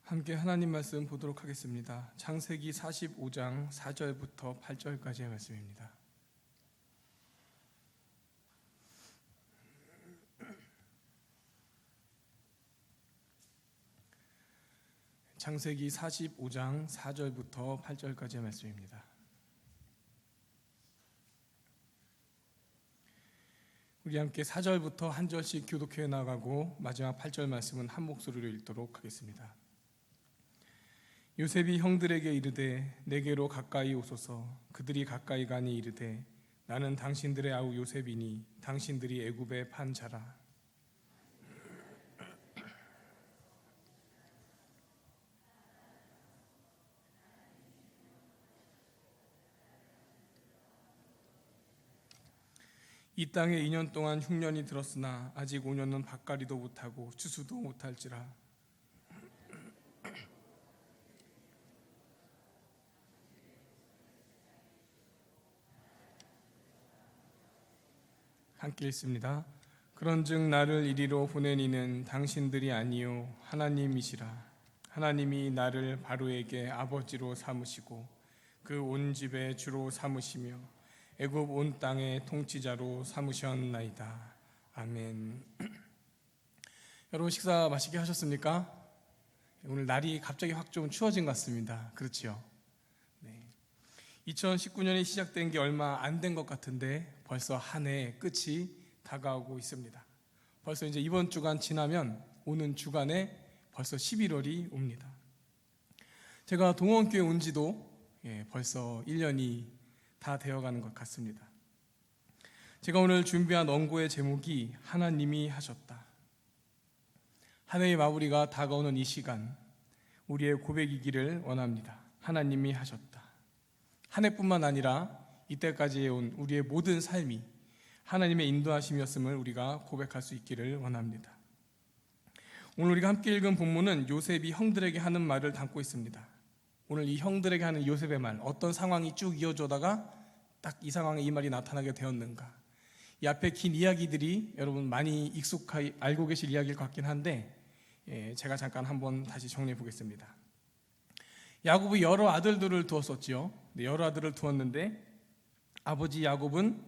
함께 하나님 말씀 보도록 하겠습니다. 창세기 45장 4절부터 8절까지의 말씀입니다. 창세기 45장 4절부터 8절까지의 말씀입니다. 우리 함께 4절부터 한 절씩 교독해 나가고 마지막 8절 말씀은 한 목소리로 읽도록 하겠습니다. 요셉이 형들에게 이르되 내게로 가까이 오소서. 그들이 가까이 가니 이르되 나는 당신들의 아우 요셉이니 당신들이 애굽에 판 자라. 이 땅에 2년 동안 흉년이 들었으나 아직 5년은 밭갈이도 못하고 추수도 못할지라. 함께 읽습니다. 그런즉 나를 이리로 보내니는 당신들이 아니요 하나님이시라. 하나님이 나를 바로에게 아버지로 삼으시고 그 온 집의 주로 삼으시며 애굽 온 땅의 통치자로 삼으셨나이다. 아멘. 여러분 식사 맛있게 하셨습니까? 오늘 날이 갑자기 확 좀 추워진 것 같습니다. 그렇지요? 2019년이 시작된 게 얼마 안 된 것 같은데 벌써 한 해 끝이 다가오고 있습니다. 벌써 이제 이번 주간 지나면 오는 주간에 벌써 11월이 옵니다. 제가 동원교회 온 지도 벌써 1년이 다 되어가는 것 같습니다. 제가 오늘 준비한 원고의 제목이 하나님이 하셨다. 한 해의 마무리가 다가오는 이 시간 우리의 고백이기를 원합니다. 하나님이 하셨다. 한 해뿐만 아니라 이때까지 온 우리의 모든 삶이 하나님의 인도하심이었음을 우리가 고백할 수 있기를 원합니다. 오늘 우리가 함께 읽은 본문은 요셉이 형들에게 하는 말을 담고 있습니다. 오늘 이 형들에게 하는 요셉의 말, 어떤 상황이 쭉 이어져다가 딱 이 상황에 이 말이 나타나게 되었는가. 이 앞에 긴 이야기들이 여러분 많이 익숙하게 알고 계실 이야기일 것 같긴 한데 제가 잠깐 한번 다시 정리해 보겠습니다. 야곱이 여러 아들들을 두었었지요. 여러 아들을 두었는데 아버지 야곱은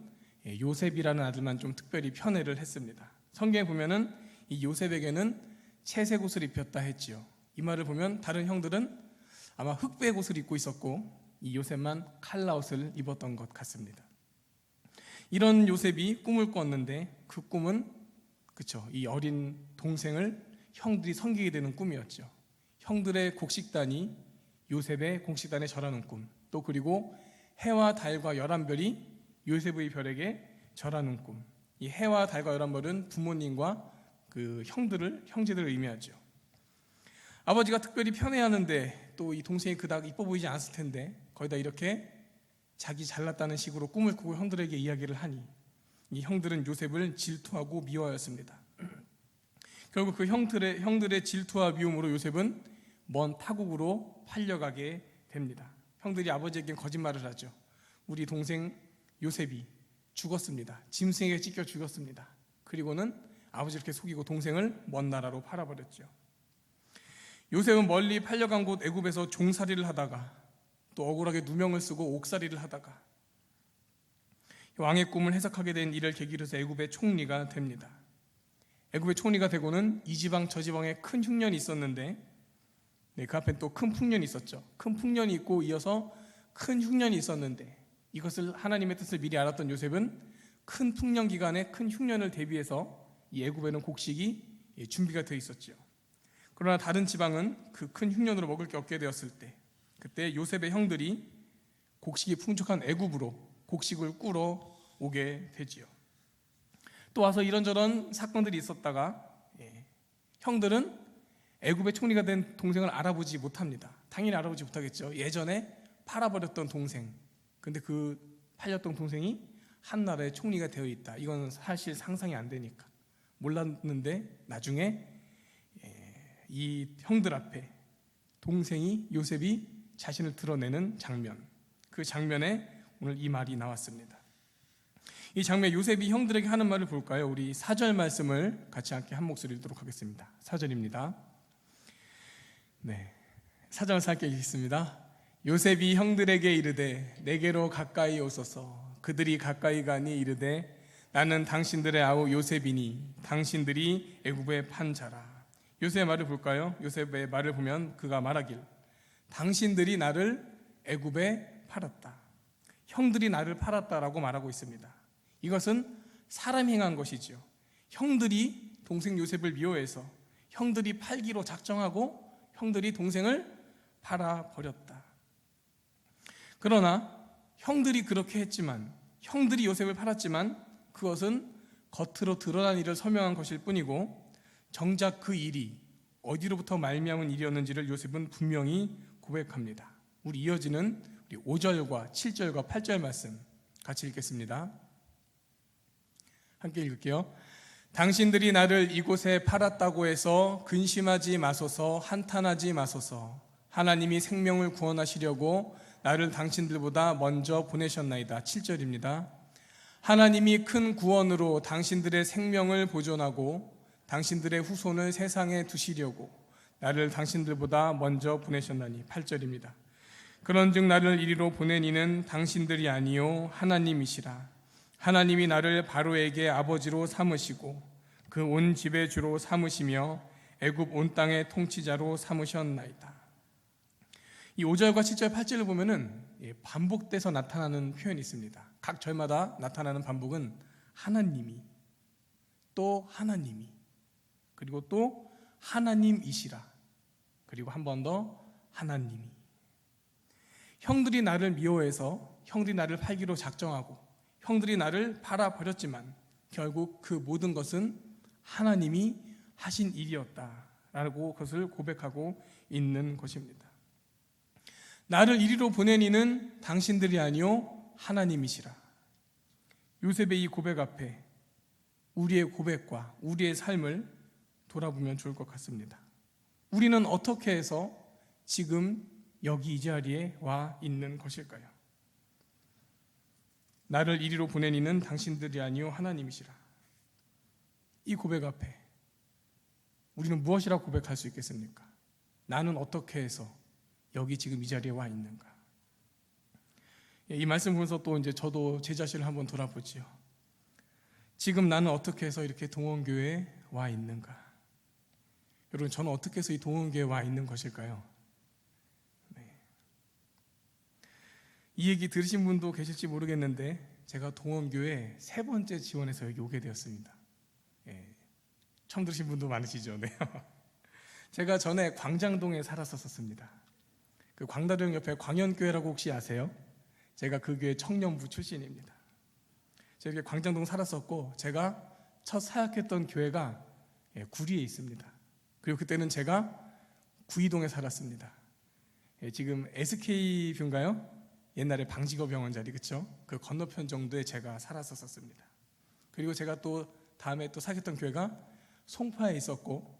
요셉이라는 아들만 좀 특별히 편애를 했습니다. 성경에 보면은 이 요셉에게는 채색 옷을 입혔다 했지요. 이 말을 보면 다른 형들은 아마 흑백 옷을 입고 있었고 이 요셉만 칼라 옷을 입었던 것 같습니다. 이런 요셉이 꿈을 꿨는데 그 꿈은 이 어린 동생을 형들이 섬기게 되는 꿈이었죠. 형들의 곡식단이 요셉의 곡식단에 절하는 꿈, 또 그리고 해와 달과 11별이 요셉의 별에게 절하는 꿈. 이 해와 달과 11별은 부모님과 그 형제들을 의미하죠. 아버지가 특별히 편애하는데 또 이 동생이 그닥 이뻐 보이지 않았을 텐데 거기다 이렇게 자기 잘났다는 식으로 꿈을 꾸고 형들에게 이야기를 하니 이 형들은 요셉을 질투하고 미워하였습니다. 결국 그 형들의 질투와 미움으로 요셉은 먼 타국으로 팔려가게 됩니다. 형들이 아버지에게 거짓말을 하죠. 우리 동생 요셉이 죽었습니다. 짐승에게 찢겨 죽었습니다. 그리고는 아버지를 이렇게 속이고 동생을 먼 나라로 팔아버렸죠. 요셉은 멀리 팔려간 곳 애굽에서 종살이를 하다가 또 억울하게 누명을 쓰고 옥살이를 하다가 왕의 꿈을 해석하게 된 이를 계기로 해서 애굽의 총리가 됩니다. 애굽의 총리가 되고는 이 지방 저 지방에 큰 흉년이 있었는데 그 앞엔 또 큰 풍년이 있었죠. 큰 풍년이 있고 이어서 큰 흉년이 있었는데 이것을 하나님의 뜻을 미리 알았던 요셉은 큰 풍년 기간에 큰 흉년을 대비해서 이 애굽에는 곡식이 준비가 되어 있었죠. 그러나 다른 지방은 그 큰 흉년으로 먹을 게 없게 되었을 때 그때 요셉의 형들이 곡식이 풍족한 애굽으로 곡식을 꾸러 오게 되지요. 또 와서 이런저런 사건들이 있었다가 형들은 애굽의 총리가 된 동생을 알아보지 못합니다. 당연히 알아보지 못하겠죠. 예전에 팔아버렸던 동생, 근데 그 팔렸던 동생이 한 나라의 총리가 되어 있다. 이건 사실 상상이 안 되니까 몰랐는데 나중에 이 형들 앞에 동생이 요셉이 자신을 드러내는 장면, 그 장면에 오늘 이 말이 나왔습니다. 이 장면 요셉이 형들에게 하는 말을 볼까요? 우리 4절 말씀을 같이 함께 한 목소리 읽도록 하겠습니다. 4절입니다. 사절을 함께 읽겠습니다. 요셉이 형들에게 이르되 내게로 가까이 오소서. 그들이 가까이 가니 이르되 나는 당신들의 아우 요셉이니 당신들이 애굽에 판 자라. 요셉의 말을 볼까요? 요셉의 말을 보면 그가 말하길 당신들이 나를 애굽에 팔았다. 형들이 나를 팔았다라고 말하고 있습니다. 이것은 사람이 행한 것이지요. 형들이 동생 요셉을 미워해서 형들이 팔기로 작정하고 형들이 동생을 팔아버렸다. 그러나 형들이 그렇게 했지만, 형들이 요셉을 팔았지만 그것은 겉으로 드러난 일을 설명한 것일 뿐이고 정작 그 일이 어디로부터 말미암은 일이었는지를 요셉은 분명히 고백합니다. 우리 이어지는 우리 5절과 7절과 8절 말씀 같이 읽겠습니다. 함께 읽을게요. 당신들이 나를 이곳에 팔았다고 해서 근심하지 마소서, 한탄하지 마소서. 하나님이 생명을 구원하시려고 나를 당신들보다 먼저 보내셨나이다. 7절입니다. 하나님이 큰 구원으로 당신들의 생명을 보존하고 당신들의 후손을 세상에 두시려고 나를 당신들보다 먼저 보내셨나니. 8절입니다. 그런즉 나를 이리로 보낸 이는 당신들이 아니요 하나님이시라. 하나님이 나를 바로에게 아버지로 삼으시고 그 온 집의 주로 삼으시며 애굽 온 땅의 통치자로 삼으셨나이다. 이 5절과 7절, 8절을 보면은 반복돼서 나타나는 표현이 있습니다. 각 절마다 나타나는 반복은 하나님이, 또 하나님이, 그리고 또 하나님이시라, 그리고 한 번 더 하나님이. 형들이 나를 미워해서 형들이 나를 팔기로 작정하고 형들이 나를 팔아버렸지만 결국 그 모든 것은 하나님이 하신 일이었다라고 그것을 고백하고 있는 것입니다. 나를 이리로 보낸 이는 당신들이 아니요 하나님이시라. 요셉의 이 고백 앞에 우리의 고백과 우리의 삶을 돌아보면 좋을 것 같습니다. 우리는 어떻게 해서 지금 여기 이 자리에 와 있는 것일까요? 나를 이리로 보낸 이는 당신들이 아니요 하나님이시라. 이 고백 앞에 우리는 무엇이라고 고백할 수 있겠습니까? 나는 어떻게 해서 여기 지금 이 자리에 와 있는가? 이 말씀 보면서 또 이제 저도 제 자신을 한번 돌아보지요. 지금 나는 어떻게 해서 이렇게 동원교회에 와 있는가? 여러분, 저는 어떻게 해서 이 동원교회에 와 있는 것일까요? 이 얘기 들으신 분도 계실지 모르겠는데 제가 동원교회 3번째 지원해서 여기 오게 되었습니다. 처음 들으신 분도 많으시죠? 네. 제가 전에 광장동에 살았었습니다. 그 광다령 옆에 광연교회라고 혹시 아세요? 제가 그 교회 청년부 출신입니다. 제가 이렇게 광장동 살았었고 제가 첫 사역했던 교회가 구리에 있습니다. 그리고 그때는 제가 구이동에 살았습니다. 지금 SK뷰인가요? 옛날에 방직어병원 자리, 그렇죠? 그 건너편 정도에 제가 살았었습니다. 그리고 제가 또 다음에 또 사귀었던 교회가 송파에 있었고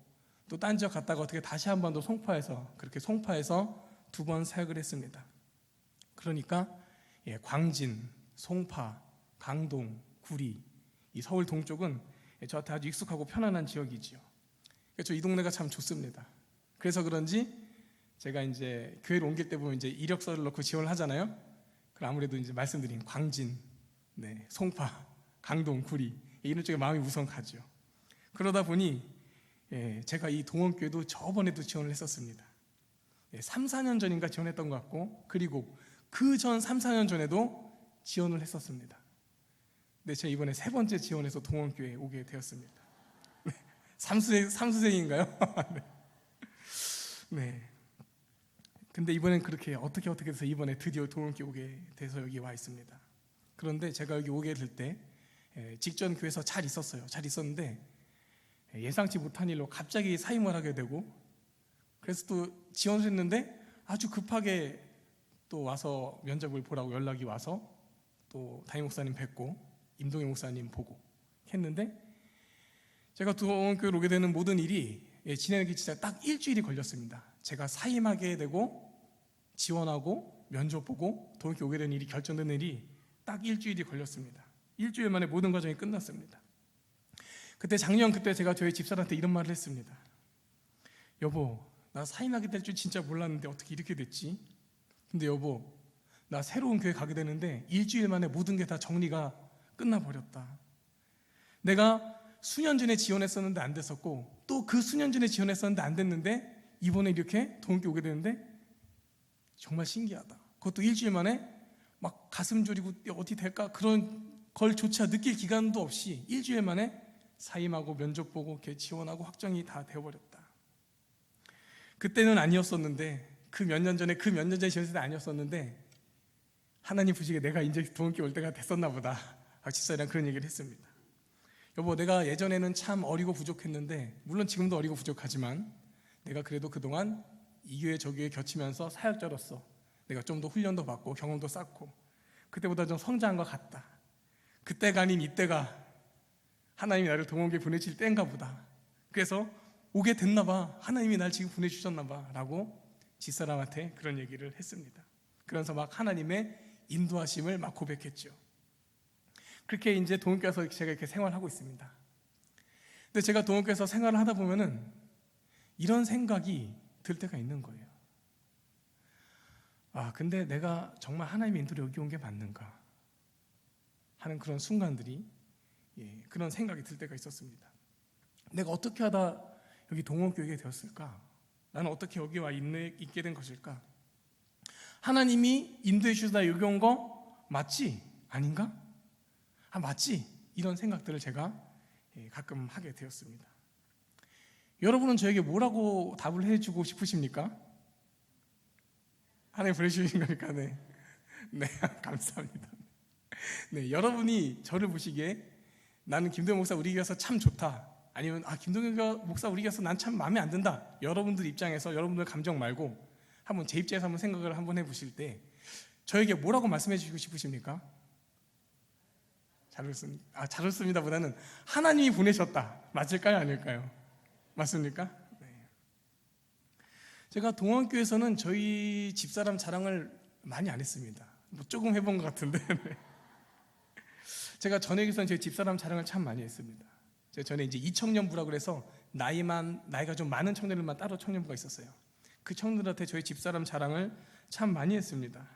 또 딴 지역 갔다가 어떻게 다시 한 번 더 송파에서, 그렇게 송파에서 2번 사역을 했습니다. 그러니까 광진, 송파, 강동, 구리, 이 서울 동쪽은 저한테 아주 익숙하고 편안한 지역이지요. 그래서 이 동네가 참 좋습니다. 그래서 그런지 제가 이제 교회를 옮길 때 보면 이제 이력서를 넣고 지원을 하잖아요. 그럼 아무래도 이제 말씀드린 광진, 송파, 강동, 구리 이런 쪽에 마음이 우선 가죠. 그러다 보니 제가 이 동원교회도 저번에도 지원을 했었습니다. 3, 4년 전인가 지원했던 것 같고, 그리고 그 전 3, 4년 전에도 지원을 했었습니다. 근데 제가 이번에 3번째 지원해서 동원교회에 오게 되었습니다. 삼수생인가요? 네. 근데 이번엔 그렇게 어떻게 해서 이번에 드디어 동원교회 오게 돼서 여기 와 있습니다. 그런데 제가 여기 오게 될 때 직전 교회에서 잘 있었어요. 잘 있었는데 예상치 못한 일로 갑자기 사임을 하게 되고, 그래서 또 지원을 했는데 아주 급하게 또 와서 면접을 보라고 연락이 와서 또 담임 목사님 뵙고 임동희 목사님 보고 했는데, 제가 동원교회로 오게 되는 모든 일이 진행하기 진짜 딱 일주일이 걸렸습니다. 제가 사임하게 되고 지원하고 면접 보고 동원교회 오게 되는 일이 결정되는 일이 딱 일주일이 걸렸습니다. 일주일 만에 모든 과정이 끝났습니다. 그때 작년 그때 제가 저희 집사람한테 이런 말을 했습니다. 여보, 나 사임하게 될 줄 진짜 몰랐는데 어떻게 이렇게 됐지? 근데 여보, 나 새로운 교회 가게 되는데 일주일 만에 모든 게 다 정리가 끝나버렸다. 내가 수년 전에 지원했었는데 안 됐었고 또 그 수년 전에 지원했었는데 안 됐는데 이번에 이렇게 동학교 오게 되는데 정말 신기하다. 그것도 일주일 만에 막 가슴 졸이고 어디 될까 그런 걸조차 느낄 기간도 없이 일주일 만에 사임하고 면접 보고 이렇게 지원하고 확정이 다 되어버렸다. 그때는 아니었었는데 그 몇 년 전에 지원했을 때 아니었었는데 하나님 보시기에 내가 이제 동학교 올 때가 됐었나 보다. 집사람이랑 그런 얘기를 했습니다. 여보, 내가 예전에는 참 어리고 부족했는데 물론 지금도 어리고 부족하지만 내가 그래도 그동안 이 교회 저 교회 겹치면서 사역자로서 내가 좀 더 훈련도 받고 경험도 쌓고 그때보다 좀 성장한 것 같다. 그때가 아닌 이때가 하나님이 나를 동학교에 보내실 때인가 보다. 그래서 오게 됐나 봐. 하나님이 날 지금 보내주셨나 봐 라고 집사람한테 그런 얘기를 했습니다. 그러면서 막 하나님의 인도하심을 막 고백했죠. 그렇게 이제 동학교에서 제가 이렇게 생활하고 있습니다. 근데 제가 동학교에서 생활을 하다 보면은 이런 생각이 들 때가 있는 거예요. 아, 근데 내가 정말 하나님의 인도로 여기 온 게 맞는가 하는 그런 순간들이, 그런 생각이 들 때가 있었습니다. 내가 어떻게 하다 여기 동학교에 되었을까? 나는 어떻게 여기 와 있게 된 것일까? 하나님이 인도해 주시다 여기 온 거 맞지? 아닌가? 아, 맞지? 이런 생각들을 제가 가끔 하게 되었습니다. 여러분은 저에게 뭐라고 답을 해주고 싶으십니까? 하나님 보내주신 거니까. 네, 감사합니다. 네, 여러분이 저를 보시기에 나는 김동현 목사 우리 교회에서 참 좋다, 아니면 김동현 목사 우리 교회에서 난 참 마음에 안 든다, 여러분들 입장에서 여러분들 감정 말고 한번 제 입장에서 한번 생각을 한번 해보실 때 저에게 뭐라고 말씀해 주시고 싶으십니까? 잘 웃습니다 보다는 하나님이 보내셨다, 맞을까요? 아닐까요? 맞습니까? 네. 제가 동학교에서는 저희 집사람 자랑을 많이 안 했습니다. 뭐 조금 해본 것 같은데. 네. 제가 전역에서는 저희 집사람 자랑을 참 많이 했습니다. 제가 전에 이제 이청년부라고 그래서 나이가 좀 많은 청년들만 따로 청년부가 있었어요. 그 청년들한테 저희 집사람 자랑을 참 많이 했습니다.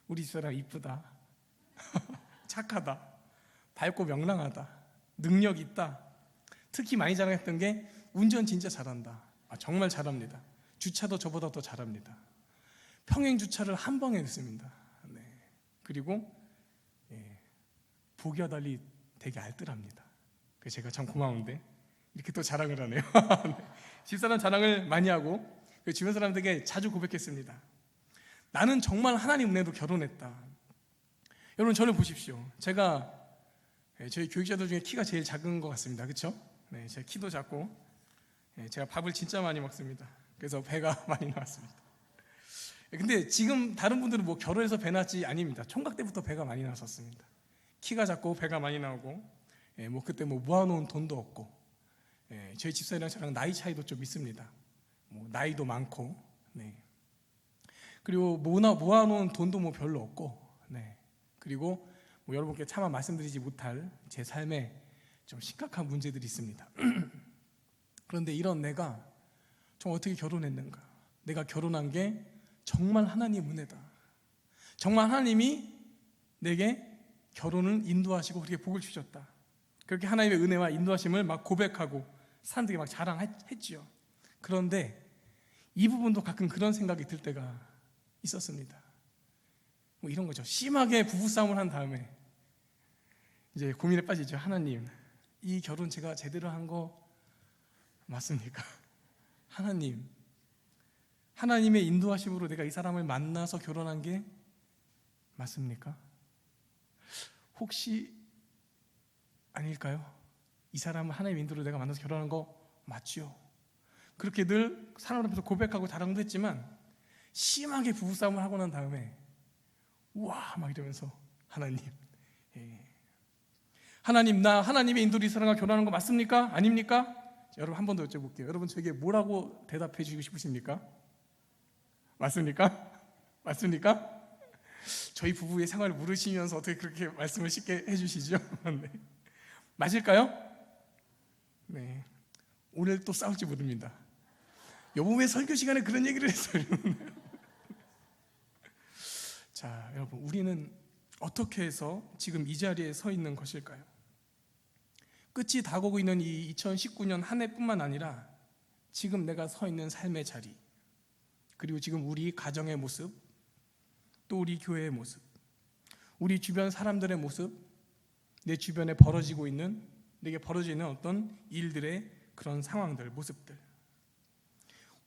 우리 집사람 이쁘다, 착하다, 밝고 명랑하다, 능력 있다. 특히 많이 자랑했던 게 운전 진짜 잘한다. 정말 잘합니다. 주차도 저보다 더 잘합니다. 평행 주차를 한 방에 했습니다. 네. 그리고 보기와 달리 되게 알뜰합니다. 그래서 제가 참 고마운데 이렇게 또 자랑을 하네요. 집사람 자랑을 많이 하고 주변 사람들에게 자주 고백했습니다. 나는 정말 하나님 은혜로 결혼했다. 여러분, 저를 보십시오. 제가 저희 교육자들 중에 키가 제일 작은 것 같습니다. 그렇죠? 네, 제 키도 작고 제가 밥을 진짜 많이 먹습니다. 그래서 배가 많이 나왔습니다. 근데 지금 다른 분들은 뭐 결혼해서 배 났지, 아닙니다. 총각 때부터 배가 많이 나왔었습니다. 키가 작고 배가 많이 나오고 뭐 그때 뭐 모아놓은 돈도 없고 저희 집사람이랑 저랑 나이 차이도 좀 있습니다. 뭐 나이도 많고, 네. 그리고 모아놓은 돈도 뭐 별로 없고, 네. 그리고 뭐 여러분께 차마 말씀드리지 못할 제 삶에 좀 심각한 문제들이 있습니다. 그런데 이런 내가 좀 어떻게 결혼했는가? 내가 결혼한 게 정말 하나님 은혜다. 정말 하나님이 내게 결혼을 인도하시고 그렇게 복을 주셨다. 그렇게 하나님의 은혜와 인도하심을 막 고백하고 사람들에게 막 자랑했지요. 그런데 이 부분도 가끔 그런 생각이 들 때가 있었습니다. 뭐 이런 거죠. 심하게 부부싸움을 한 다음에 이제 고민에 빠지죠. 하나님, 이 결혼 제가 제대로 한 거 맞습니까? 하나님의 인도하심으로 내가 이 사람을 만나서 결혼한 게 맞습니까? 혹시 아닐까요? 이 사람을 하나님의 인도로 내가 만나서 결혼한 거 맞죠? 그렇게 늘 사람 앞에서 고백하고 자랑도 했지만 심하게 부부싸움을 하고 난 다음에 우와 막 이러면서 하나님, 나 하나님의 인도로 이 사람과 결혼하는 거 맞습니까? 아닙니까? 여러분 한 번 더 여쭤볼게요. 여러분 저에게 뭐라고 대답해 주시고 싶으십니까? 맞습니까? 맞습니까? 저희 부부의 생활을 물으시면서 어떻게 그렇게 말씀을 쉽게 해주시죠? 네. 맞을까요? 네. 오늘 또 싸울지 모릅니다. 여보 왜 설교 시간에 그런 얘기를 했어요? 자, 여러분, 우리는 어떻게 해서 지금 이 자리에 서 있는 것일까요? 끝이 다가오고 있는 이 2019년 한 해뿐만 아니라 지금 내가 서 있는 삶의 자리, 그리고 지금 우리 가정의 모습, 또 우리 교회의 모습, 우리 주변 사람들의 모습, 내 주변에 벌어지고 있는, 내게 벌어지는 어떤 일들의 그런 상황들, 모습들,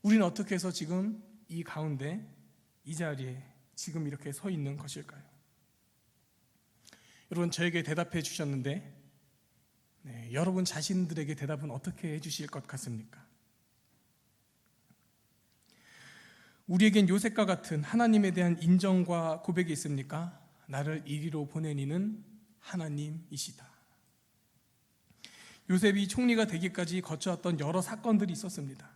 우리는 어떻게 해서 지금 이 가운데, 이 자리에 지금 이렇게 서 있는 것일까요? 여러분, 저에게 대답해 주셨는데 여러분 자신들에게 대답은 어떻게 해주실 것 같습니까? 우리에겐 요셉과 같은 하나님에 대한 인정과 고백이 있습니까? 나를 이리로 보낸 이는 하나님이시다. 요셉이 총리가 되기까지 거쳐왔던 여러 사건들이 있었습니다.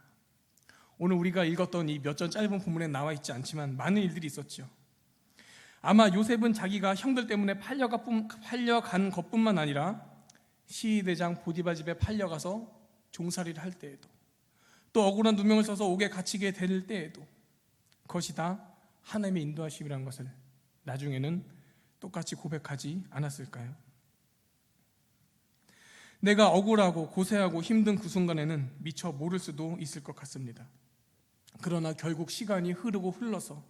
오늘 우리가 읽었던 이 몇 전 짧은 본문에 나와 있지 않지만 많은 일들이 있었죠. 아마 요셉은 자기가 형들 때문에 팔려간 것뿐만 아니라 시위대장 보디바 집에 팔려가서 종살이를 할 때에도, 또 억울한 누명을 써서 옥에 갇히게 될 때에도 그것이 다 하나님의 인도하심이라는 것을 나중에는 똑같이 고백하지 않았을까요? 내가 억울하고 고생하고 힘든 그 순간에는 미처 모를 수도 있을 것 같습니다. 그러나 결국 시간이 흐르고 흘러서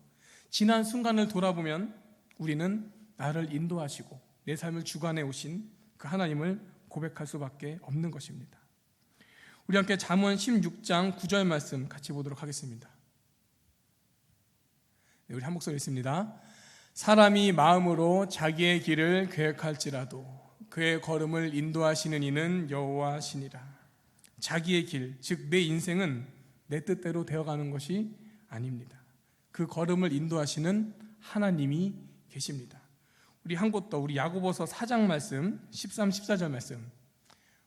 지난 순간을 돌아보면 우리는 나를 인도하시고 내 삶을 주관해 오신 그 하나님을 고백할 수밖에 없는 것입니다. 우리 함께 잠언 16장 9절 말씀 같이 보도록 하겠습니다. 네, 우리 한 목소리 읽습니다. 사람이 마음으로 자기의 길을 계획할지라도 그의 걸음을 인도하시는 이는 여호와시니라. 자기의 길, 즉 내 인생은 내 뜻대로 되어가는 것이 아닙니다. 그 걸음을 인도하시는 하나님이 계십니다. 우리 한 곳 더, 우리 야고보서 4장 말씀 13, 14절 말씀,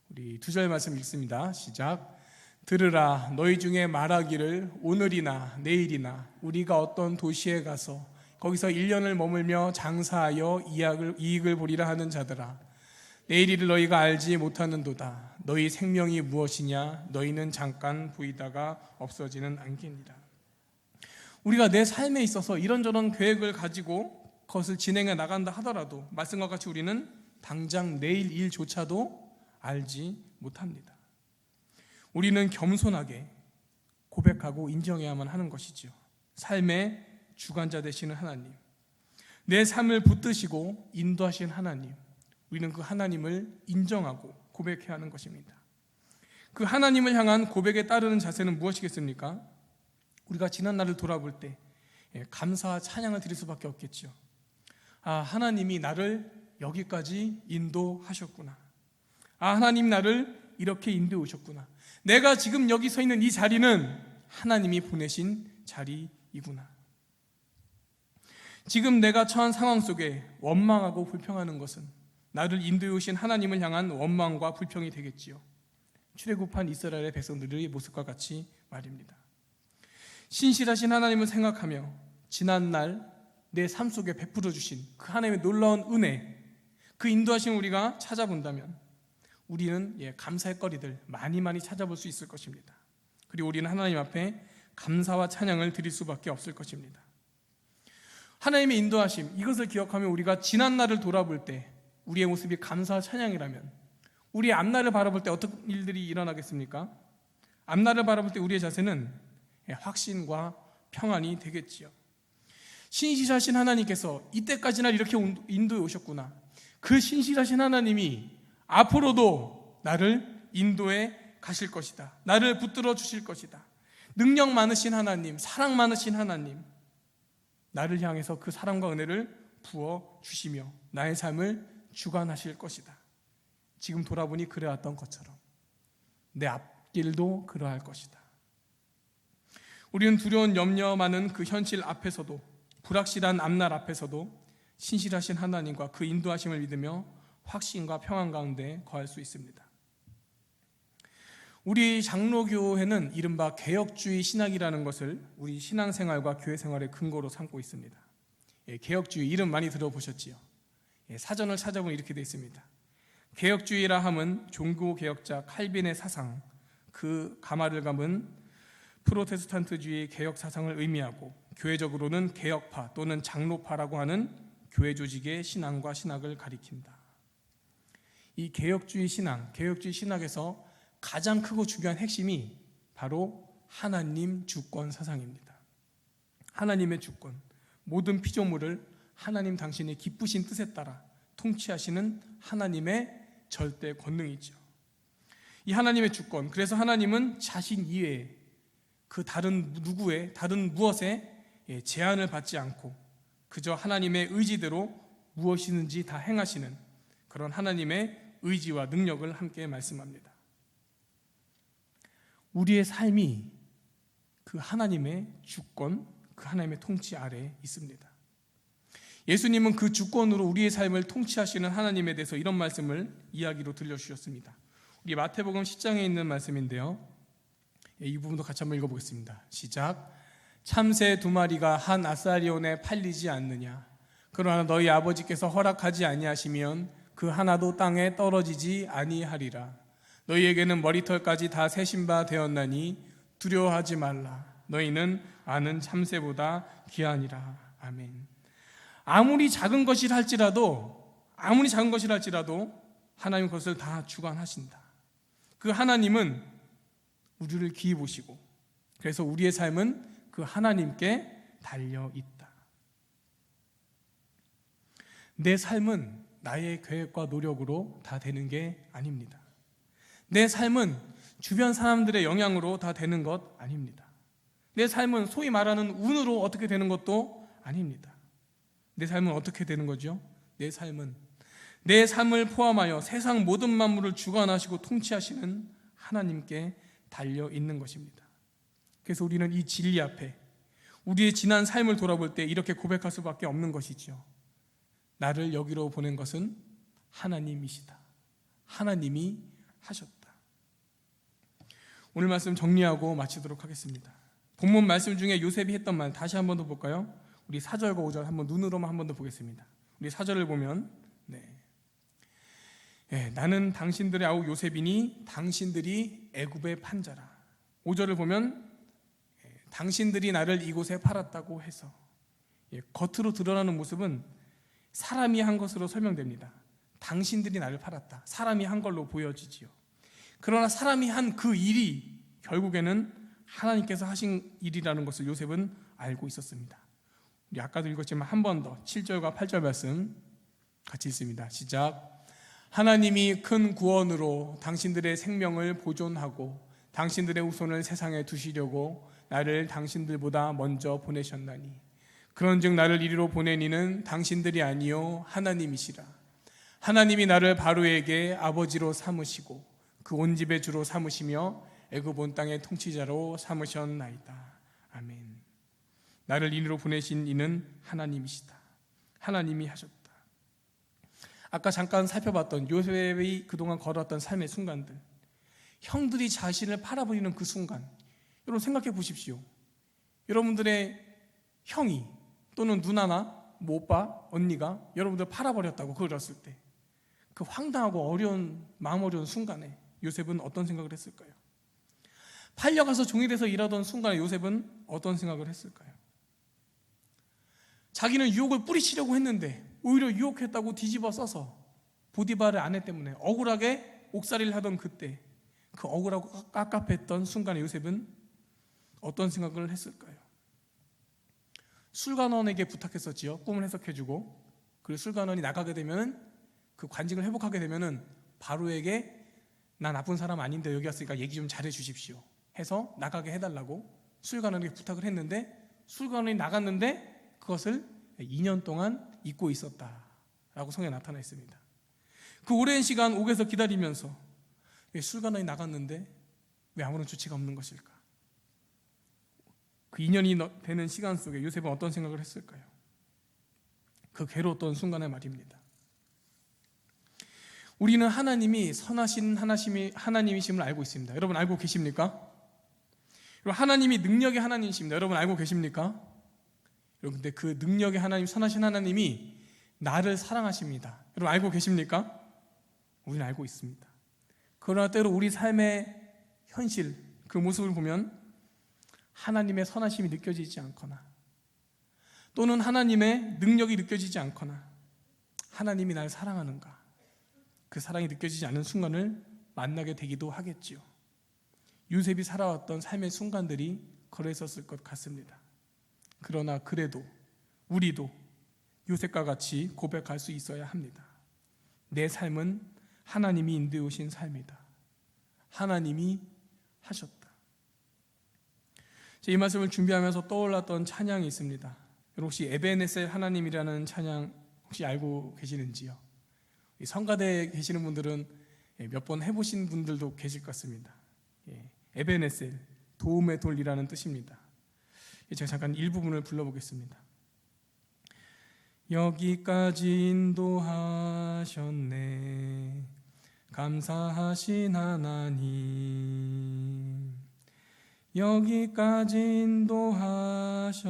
우리 2절 말씀 읽습니다. 시작. 들으라, 너희 중에 말하기를 오늘이나 내일이나 우리가 어떤 도시에 가서 거기서 1년을 머물며 장사하여 이익을 보리라 하는 자들아, 내일이를 너희가 알지 못하는도다. 너희 생명이 무엇이냐? 너희는 잠깐 보이다가 없어지는 안개니라. 우리가 내 삶에 있어서 이런저런 계획을 가지고 그것을 진행해 나간다 하더라도 말씀과 같이 우리는 당장 내일 일조차도 알지 못합니다. 우리는 겸손하게 고백하고 인정해야만 하는 것이죠. 삶의 주관자 되시는 하나님, 내 삶을 붙드시고 인도하신 하나님, 우리는 그 하나님을 인정하고 고백해야 하는 것입니다. 그 하나님을 향한 고백에 따르는 자세는 무엇이겠습니까? 우리가 지난 날을 돌아볼 때 감사와 찬양을 드릴 수밖에 없겠죠. 아, 하나님이 나를 여기까지 인도하셨구나. 아, 하나님 나를 이렇게 인도해 오셨구나. 내가 지금 여기 서 있는 이 자리는 하나님이 보내신 자리이구나. 지금 내가 처한 상황 속에 원망하고 불평하는 것은 나를 인도해 오신 하나님을 향한 원망과 불평이 되겠지요. 출애굽한 이스라엘의 백성들의 모습과 같이 말입니다. 신실하신 하나님을 생각하며 지난날 내 삶 속에 베풀어 주신 그 하나님의 놀라운 은혜, 그 인도하심을 우리가 찾아본다면 우리는 감사의 거리들 많이 찾아볼 수 있을 것입니다. 그리고 우리는 하나님 앞에 감사와 찬양을 드릴 수밖에 없을 것입니다. 하나님의 인도하심, 이것을 기억하며 우리가 지난날을 돌아볼 때 우리의 모습이 감사와 찬양이라면 우리의 앞날을 바라볼 때 어떤 일들이 일어나겠습니까? 앞날을 바라볼 때 우리의 자세는 확신과 평안이 되겠지요. 신실하신 하나님께서 이때까지나 이렇게 인도해 오셨구나. 그 신실하신 하나님이 앞으로도 나를 인도해 가실 것이다. 나를 붙들어 주실 것이다. 능력 많으신 하나님, 사랑 많으신 하나님, 나를 향해서 그 사랑과 은혜를 부어 주시며 나의 삶을 주관하실 것이다. 지금 돌아보니 그래왔던 것처럼 내 앞길도 그러할 것이다. 우리는 두려운 염려 많은 그 현실 앞에서도, 불확실한 앞날 앞에서도 신실하신 하나님과 그 인도하심을 믿으며 확신과 평안 가운데 거할 수 있습니다. 우리 장로교회는 이른바 개혁주의 신학이라는 것을 우리 신앙생활과 교회생활의 근거로 삼고 있습니다. 개혁주의, 이름 많이 들어보셨지요? 사전을 찾아보면 이렇게 되어 있습니다. 개혁주의라 함은 종교개혁자 칼빈의 사상, 그 가마를 감은 프로테스탄트주의 개혁 사상을 의미하고 교회적으로는 개혁파 또는 장로파라고 하는 교회 조직의 신앙과 신학을 가리킨다. 이 개혁주의 신학에서 가장 크고 중요한 핵심이 바로 하나님 주권 사상입니다. 하나님의 주권, 모든 피조물을 하나님 당신의 기쁘신 뜻에 따라 통치하시는 하나님의 절대 권능이죠. 이 하나님의 주권, 그래서 하나님은 자신 이외에 그 다른 무엇에 제한을 받지 않고 그저 하나님의 의지대로 무엇이든지 다 행하시는 그런 하나님의 의지와 능력을 함께 말씀합니다. 우리의 삶이 그 하나님의 주권, 그 하나님의 통치 아래에 있습니다. 예수님은 그 주권으로 우리의 삶을 통치하시는 하나님에 대해서 이런 말씀을 이야기로 들려주셨습니다. 우리 마태복음 10장에 있는 말씀인데요, 이 부분도 같이 한번 읽어보겠습니다. 시작. 참새 2마리가 한 아사리온에 팔리지 않느냐? 그러나 너희 아버지께서 허락하지 아니하시면 그 하나도 땅에 떨어지지 아니하리라. 너희에게는 머리털까지 다 세신 바 되었나니 두려워하지 말라. 너희는 아는 참새보다 귀하니라. 아멘. 아무리 작은 것이라 할지라도 하나님 그것을 다 주관하신다. 그 하나님은 우리를 귀히 보시고 그래서 우리의 삶은 그 하나님께 달려 있다. 내 삶은 나의 계획과 노력으로 다 되는 게 아닙니다. 내 삶은 주변 사람들의 영향으로 다 되는 것 아닙니다. 내 삶은 소위 말하는 운으로 어떻게 되는 것도 아닙니다. 내 삶은 어떻게 되는 거죠? 내 삶은 내 삶을 포함하여 세상 모든 만물을 주관하시고 통치하시는 하나님께 달려 있는 것입니다. 그래서 우리는 이 진리 앞에 우리의 지난 삶을 돌아볼 때 이렇게 고백할 수밖에 없는 것이죠. 나를 여기로 보낸 것은 하나님이시다. 하나님이 하셨다. 오늘 말씀 정리하고 마치도록 하겠습니다. 본문 말씀 중에 요셉이 했던 말 다시 한 번 더 볼까요? 우리 4절과 5절 한번 눈으로만 한 번 더 보겠습니다. 우리 4절을 보면 나는 당신들의 아우 요셉이니 당신들이 애굽의 판자라. 5절을 보면 당신들이 나를 이곳에 팔았다고 해서 겉으로 드러나는 모습은 사람이 한 것으로 설명됩니다. 당신들이 나를 팔았다. 사람이 한 걸로 보여지지요. 그러나 사람이 한 그 일이 결국에는 하나님께서 하신 일이라는 것을 요셉은 알고 있었습니다. 우리 아까도 읽었지만 한 번 더 7절과 8절 말씀 같이 읽습니다. 시작. 하나님이 큰 구원으로 당신들의 생명을 보존하고 당신들의 후손을 세상에 두시려고 나를 당신들보다 먼저 보내셨나니 그런즉 나를 이리로 보낸 이는 당신들이 아니요 하나님이시라. 하나님이 나를 바로에게 아버지로 삼으시고 그 온 집의 주로 삼으시며 애굽 온 땅의 통치자로 삼으셨나이다. 아멘. 나를 이리로 보내신 이는 하나님이시다. 하나님이 하셨다. 아까 잠깐 살펴봤던 요셉이 그동안 걸어왔던 삶의 순간들, 형들이 자신을 팔아버리는 그 순간, 여러분 생각해 보십시오. 여러분들의 형이 또는 누나나 오빠, 언니가 여러분들 팔아버렸다고 그랬을 때 그 황당하고 마음 어려운 순간에 요셉은 어떤 생각을 했을까요? 팔려가서 종이 돼서 일하던 순간에 요셉은 어떤 생각을 했을까요? 자기는 유혹을 뿌리치려고 했는데 오히려 유혹했다고 뒤집어 써서 보디발의 아내 때문에 억울하게 옥살이를 하던 그때 그 억울하고 깝깝했던 순간에 요셉은 어떤 생각을 했을까요? 술관원에게 부탁했었지요. 꿈을 해석해주고 그리고 술관원이 나가게 되면 그 관직을 회복하게 되면은 바로에게 나 나쁜 사람 아닌데 여기 왔으니까 얘기 좀 잘해 주십시오 해서 나가게 해달라고 술관원에게 부탁을 했는데 술관원이 나갔는데 그것을 2년 동안 잊고 있었다라고 성경에 나타나 있습니다. 그 오랜 시간 옥에서 기다리면서 왜 술관원이 나갔는데 왜 아무런 조치가 없는 것일까? 그 2년이 되는 시간 속에 요셉은 어떤 생각을 했을까요? 그 괴로웠던 순간의 말입니다. 우리는 하나님이 선하신 하나님이심을 알고 있습니다. 여러분 알고 계십니까? 하나님이 능력의 하나님이십니다. 여러분 알고 계십니까? 여러분 근데 그 능력의 하나님, 선하신 하나님이 나를 사랑하십니다. 여러분 알고 계십니까? 우리는 알고 있습니다. 그러나 때로 우리 삶의 현실, 그 모습을 보면 하나님의 선하심이 느껴지지 않거나 또는 하나님의 능력이 느껴지지 않거나 하나님이 날 사랑하는가, 그 사랑이 느껴지지 않는 순간을 만나게 되기도 하겠지요. 요셉이 살아왔던 삶의 순간들이 걸어 있었을 것 같습니다. 그러나 그래도 우리도 요셉과 같이 고백할 수 있어야 합니다. 내 삶은 하나님이 인도해 오신 삶이다. 하나님이 하셨다. 이 말씀을 준비하면서 떠올랐던 찬양이 있습니다. 여러분 혹시 에베네셀 하나님이라는 찬양 혹시 알고 계시는지요? 성가대에 계시는 분들은 몇 번 해보신 분들도 계실 것 같습니다. 에베네셀, 도움의 돌이라는 뜻입니다. 제가 잠깐 일부분을 불러보겠습니다. 여기까지 인도하셨네, 감사하신 하나님. 여기까지 인도하셨네,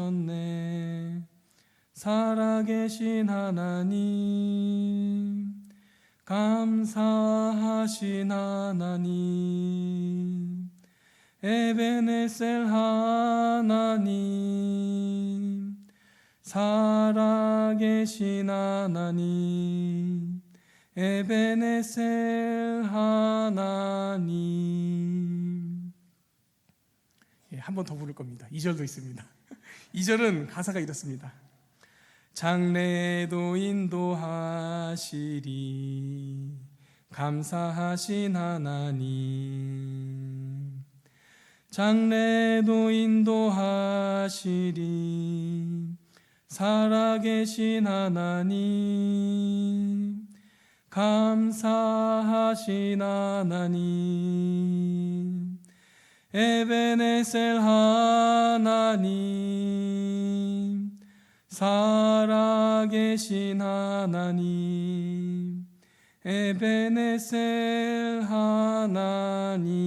살아계신 하나님. 감사하신 하나님, 에베네셀 하나님. 살아계신 하나님, 에베네셀 하나님. 한 번 더 부를 겁니다. 2절도 있습니다. 2절은 가사가 이렇습니다. 장래도 인도하시리, 감사하신 하나님. 장래도 인도하시리, 살아계신 하나님. 감사하신 하나님, 에베네셀 하나님. 살아계신 하나님, 에베네셀 하나님.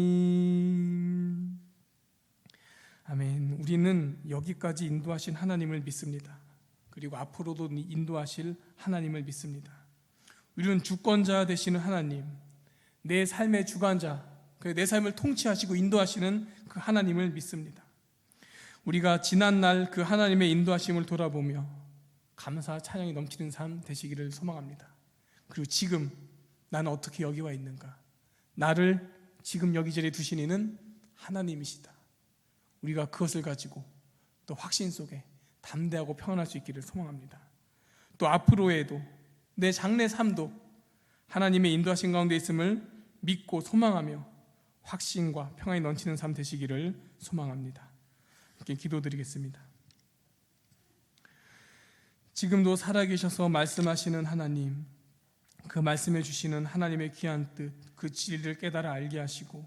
아멘. 우리는 여기까지 인도하신 하나님을 믿습니다. 그리고 앞으로도 인도하실 하나님을 믿습니다. 우리는 주권자 되시는 하나님, 내 삶의 주관자, 내 삶을 통치하시고 인도하시는 그 하나님을 믿습니다. 우리가 지난날 그 하나님의 인도하심을 돌아보며 감사 찬양이 넘치는 삶 되시기를 소망합니다. 그리고 지금 나는 어떻게 여기 와 있는가, 나를 지금 여기 자리에 두신 이는 하나님이시다. 우리가 그것을 가지고 또 확신 속에 담대하고 평안할 수 있기를 소망합니다. 또 앞으로에도 내 장래 삶도 하나님의 인도하신 가운데 있음을 믿고 소망하며 확신과 평안이 넘치는 삶 되시기를 소망합니다. 함께 기도드리겠습니다. 지금도 살아계셔서 말씀하시는 하나님, 그 말씀해 주시는 하나님의 귀한 뜻, 그 진리를 깨달아 알게 하시고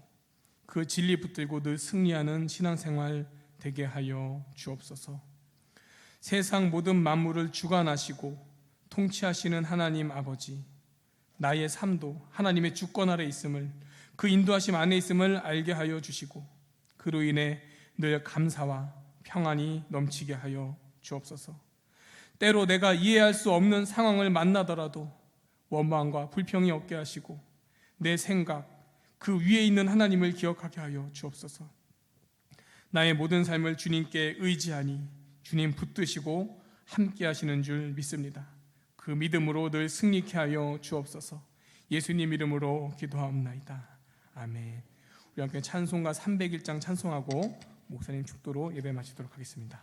그 진리 붙들고 늘 승리하는 신앙생활 되게 하여 주옵소서. 세상 모든 만물을 주관하시고 통치하시는 하나님 아버지, 나의 삶도 하나님의 주권 아래 있음을, 그 인도하심 안에 있음을 알게 하여 주시고 그로 인해 늘 감사와 평안이 넘치게 하여 주옵소서. 때로 내가 이해할 수 없는 상황을 만나더라도 원망과 불평이 없게 하시고 내 생각, 그 위에 있는 하나님을 기억하게 하여 주옵소서. 나의 모든 삶을 주님께 의지하니 주님 붙드시고 함께 하시는 줄 믿습니다. 그 믿음으로 늘 승리케 하여 주옵소서. 예수님 이름으로 기도하옵나이다. 아멘. 우리 함께 찬송가 301장 찬송하고 목사님 축도로 예배 마치도록 하겠습니다.